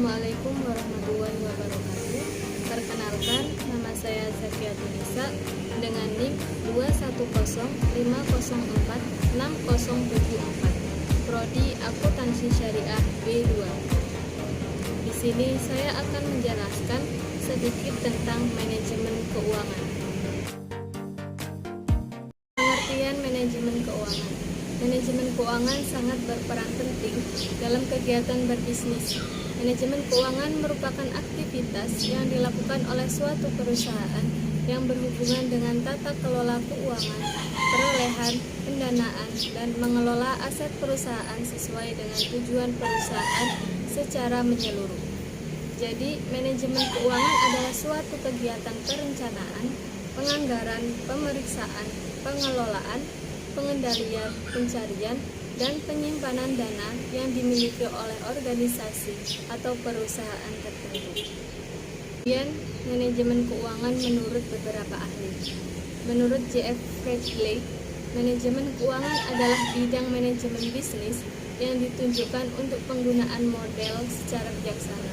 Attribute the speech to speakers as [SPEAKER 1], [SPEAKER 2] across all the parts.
[SPEAKER 1] Assalamualaikum warahmatullahi wabarakatuh. Perkenalkan, nama saya Zakia Tunisa dengan NIM 21050460074, Prodi Akuntansi Syariah B2. Di sini saya akan menjelaskan sedikit tentang manajemen keuangan. Pengertian manajemen keuangan. Manajemen keuangan sangat berperan penting dalam kegiatan berbisnis. Manajemen keuangan merupakan aktivitas yang dilakukan oleh suatu perusahaan yang berhubungan dengan tata kelola keuangan, perolehan, pendanaan, dan mengelola aset perusahaan sesuai dengan tujuan perusahaan secara menyeluruh. Jadi, manajemen keuangan adalah suatu kegiatan perencanaan, penganggaran, pemeriksaan, pengelolaan, pengendalian, pencarian, dan penyimpanan dana yang dimiliki oleh organisasi atau perusahaan tertentu. Kemudian, manajemen keuangan menurut beberapa ahli. Menurut J.F. Bradley, manajemen keuangan adalah bidang manajemen bisnis yang ditunjukkan untuk penggunaan model secara bijaksana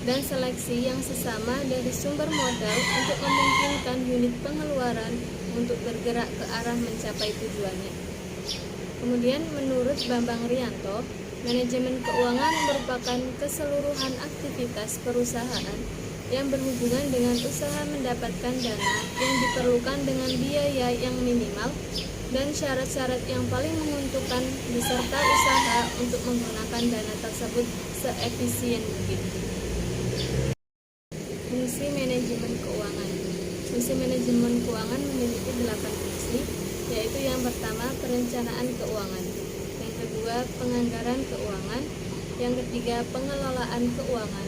[SPEAKER 1] dan seleksi yang sesama dari sumber modal untuk memungkinkan unit pengeluaran untuk bergerak ke arah mencapai tujuannya. Kemudian menurut Bambang Rianto, manajemen keuangan merupakan keseluruhan aktivitas perusahaan yang berhubungan dengan usaha mendapatkan dana yang diperlukan dengan biaya yang minimal dan syarat-syarat yang paling menguntungkan beserta usaha untuk menggunakan dana tersebut seefisien mungkin. Fungsi manajemen keuangan. Fungsi manajemen keuangan memiliki 8 fungsi, yaitu yang pertama perencanaan keuangan, yang kedua penganggaran keuangan, yang ketiga pengelolaan keuangan,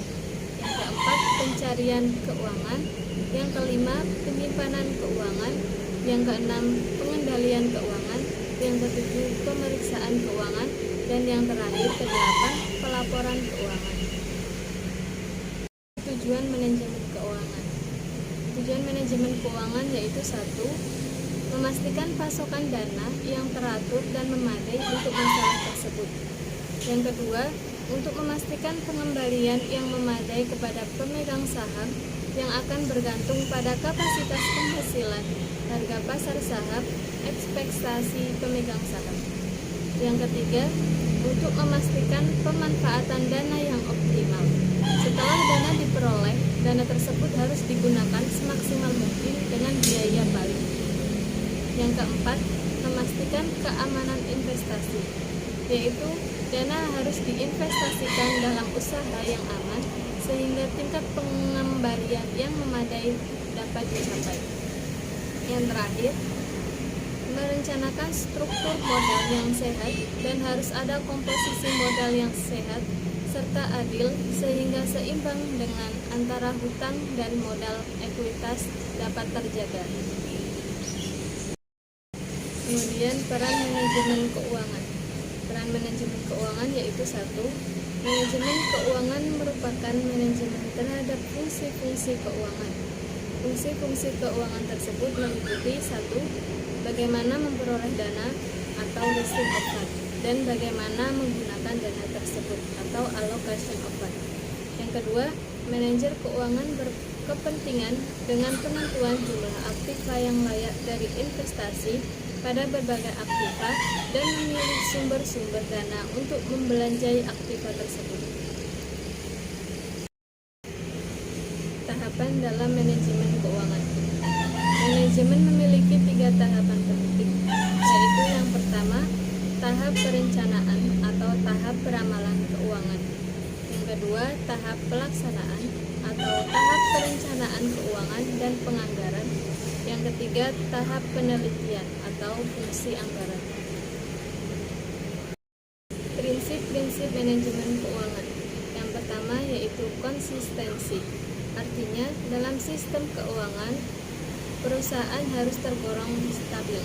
[SPEAKER 1] yang keempat pencarian keuangan, yang kelima penyimpanan keuangan, yang keenam pengendalian keuangan, yang ketujuh pemeriksaan keuangan, dan yang terakhir kedelapan pelaporan keuangan. Tujuan manajemen keuangan. Tujuan manajemen keuangan yaitu 1. Memastikan pasokan dana yang teratur dan memadai untuk masalah tersebut. Yang kedua, untuk memastikan pengembalian yang memadai kepada pemegang saham yang akan bergantung pada kapasitas penghasilan, harga pasar saham, ekspektasi pemegang saham. Yang ketiga, untuk memastikan pemanfaatan dana yang optimal. Setelah dana diperoleh, dana tersebut harus digunakan semaksimal mungkin dengan biaya paling. Yang keempat, memastikan keamanan investasi, yaitu dana harus diinvestasikan dalam usaha yang aman sehingga tingkat pengembalian yang memadai dapat dicapai. Yang terakhir, merencanakan struktur modal yang sehat dan harus ada komposisi modal yang sehat serta adil sehingga seimbang dengan antara hutang dan modal ekuitas dapat terjaga. Kemudian peran manajemen keuangan. Peran manajemen keuangan yaitu 1. Manajemen keuangan merupakan manajemen terhadap fungsi-fungsi keuangan. Fungsi-fungsi keuangan tersebut meliputi 1. Bagaimana memperoleh dana atau receipt of fund, dan bagaimana menggunakan dana tersebut atau allocation of fund. Yang kedua, manajer keuangan berkepentingan dengan penentuan jumlah aktiva yang layak dari investasi pada berbagai aktiva dan memilih sumber-sumber dana untuk membelanjai aktiva tersebut. Tahapan dalam manajemen keuangan. Manajemen memiliki 3 tahapan penting, yaitu yang pertama, tahap perencanaan atau tahap peramalan keuangan. Yang kedua, tahap pelaksanaan atau tahap perencanaan keuangan dan penganggaran. Yang ketiga, tahap penelitian atau fungsi anggaran. Prinsip-prinsip manajemen keuangan. Yang pertama yaitu konsistensi. Artinya, dalam sistem keuangan, perusahaan harus tergolong stabil.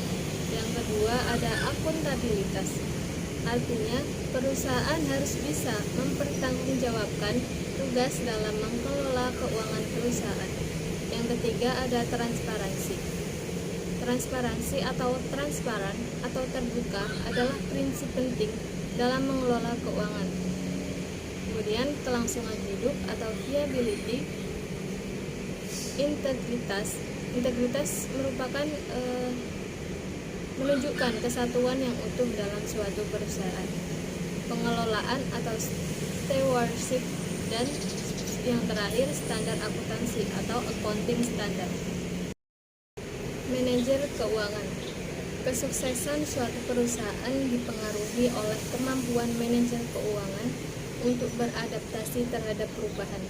[SPEAKER 1] Yang kedua, ada akuntabilitas. Artinya, perusahaan harus bisa mempertanggungjawabkan tugas dalam mengelola keuangan perusahaan. Yang ketiga, ada transparansi. Transparansi atau transparan atau terbuka adalah prinsip penting dalam mengelola keuangan. Kemudian kelangsungan hidup atau viability. Integritas merupakan menunjukkan kesatuan yang utuh dalam suatu perusahaan. Pengelolaan atau stewardship, dan yang terakhir standar akuntansi atau accounting standard. Manajer keuangan. Kesuksesan suatu perusahaan dipengaruhi oleh kemampuan manajer keuangan untuk beradaptasi terhadap perubahan,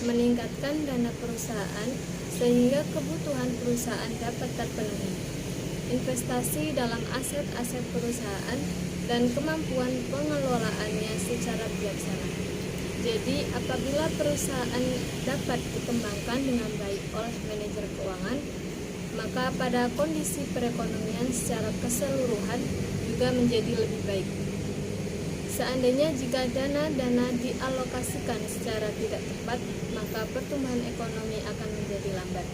[SPEAKER 1] meningkatkan dana perusahaan sehingga kebutuhan perusahaan dapat terpenuhi, investasi dalam aset-aset perusahaan, dan kemampuan pengelolaannya secara bijaksana. Jadi, apabila perusahaan dapat dikembangkan dengan baik oleh manajer keuangan, maka pada kondisi perekonomian secara keseluruhan juga menjadi lebih baik. Seandainya jika dana-dana dialokasikan secara tidak tepat, maka pertumbuhan ekonomi akan menjadi lambat.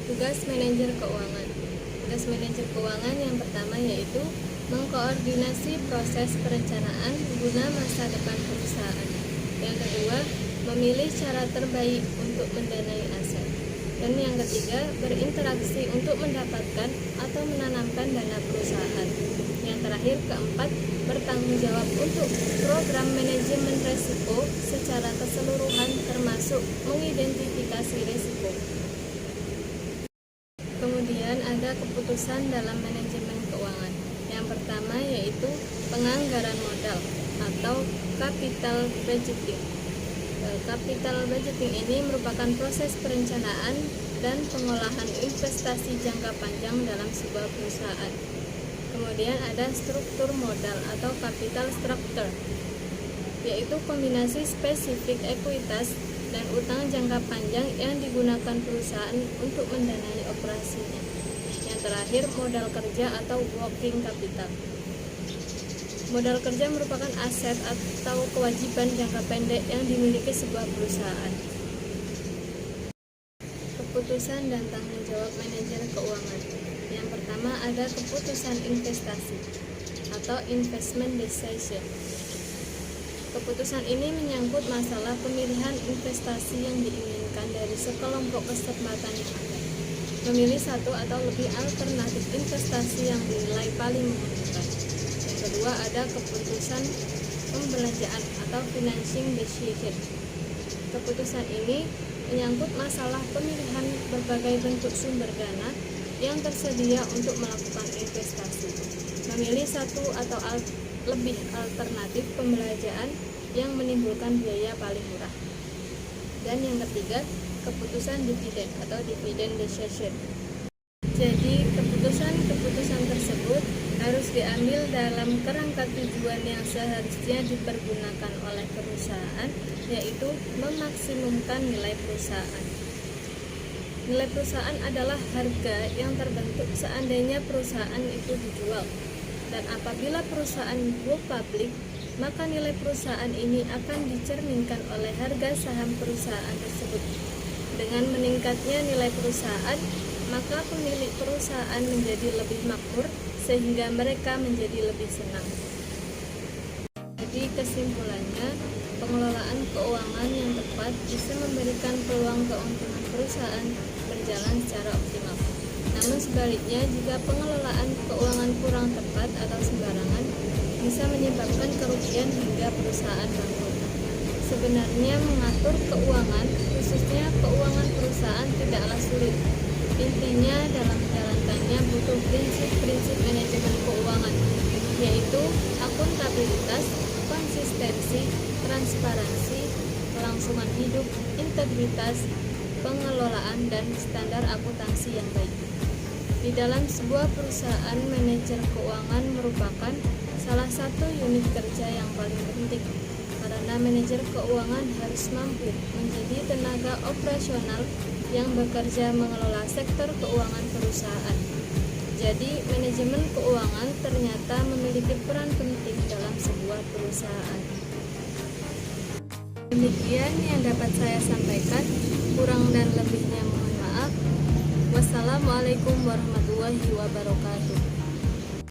[SPEAKER 1] Tugas manajer keuangan. Tugas manajer keuangan yang pertama yaitu mengkoordinasi proses perencanaan guna masa depan perusahaan. Yang kedua, memilih cara terbaik untuk mendanai aset. Dan yang ketiga, berinteraksi untuk mendapatkan atau menanamkan dana perusahaan. Yang terakhir, keempat, bertanggung jawab untuk program manajemen risiko secara keseluruhan termasuk mengidentifikasi risiko. Kemudian ada keputusan dalam manajemen keuangan. Yang pertama yaitu penganggaran modal atau capital budgeting. Capital budgeting ini merupakan proses perencanaan dan pengolahan investasi jangka panjang dalam sebuah perusahaan. Kemudian ada struktur modal atau capital structure, yaitu kombinasi spesifik ekuitas dan utang jangka panjang yang digunakan perusahaan untuk mendanai operasinya. Yang terakhir, modal kerja atau working capital. Modal kerja merupakan aset atau kewajiban jangka pendek yang dimiliki sebuah perusahaan. Keputusan dan tanggung jawab manajer keuangan. Yang pertama ada keputusan investasi atau investment decision. Keputusan ini menyangkut masalah pemilihan investasi yang diinginkan dari sekelompok kesempatan yang ada. Memilih satu atau lebih alternatif investasi yang dinilai paling menguntungkan. Yang kedua ada keputusan pembelanjaan atau financing decision. Keputusan ini menyangkut masalah pemilihan berbagai bentuk sumber dana yang tersedia untuk melakukan investasi. Memilih satu atau lebih alternatif pembelanjaan yang menimbulkan biaya paling murah. Dan yang ketiga, keputusan dividen atau dividend decision. Jadi, keputusan-keputusan tersebut harus diambil dalam kerangka tujuan yang seharusnya dipergunakan oleh perusahaan, yaitu memaksimumkan nilai perusahaan. Nilai perusahaan adalah harga yang terbentuk seandainya perusahaan itu dijual. Dan apabila perusahaan go public, maka nilai perusahaan ini akan dicerminkan oleh harga saham perusahaan tersebut. Dengan meningkatnya nilai perusahaan, maka pemilik perusahaan menjadi lebih makmur sehingga mereka menjadi lebih senang. Jadi kesimpulannya, pengelolaan keuangan yang tepat bisa memberikan peluang keuntungan perusahaan berjalan secara optimal. Namun sebaliknya, jika pengelolaan keuangan kurang tepat atau sembarangan, bisa menyebabkan kerugian hingga perusahaan bangkrut. Sebenarnya mengatur keuangan, khususnya keuangan perusahaan, tidaklah sulit. Intinya dalam menjalankannya butuh prinsip-prinsip manajemen keuangan, yaitu akuntabilitas, konsistensi, transparansi, kelangsungan hidup, integritas, pengelolaan, dan standar akuntansi yang baik. Di dalam sebuah perusahaan, manajer keuangan merupakan salah satu unit kerja yang paling penting, karena manajer keuangan harus mampu menjadi tenaga operasional yang bekerja mengelola sektor keuangan perusahaan. Jadi, manajemen keuangan ternyata memiliki peran penting dalam sebuah perusahaan. Demikian yang dapat saya sampaikan, kurang dan lebihnya mohon maaf. Wassalamualaikum warahmatullahi wabarakatuh.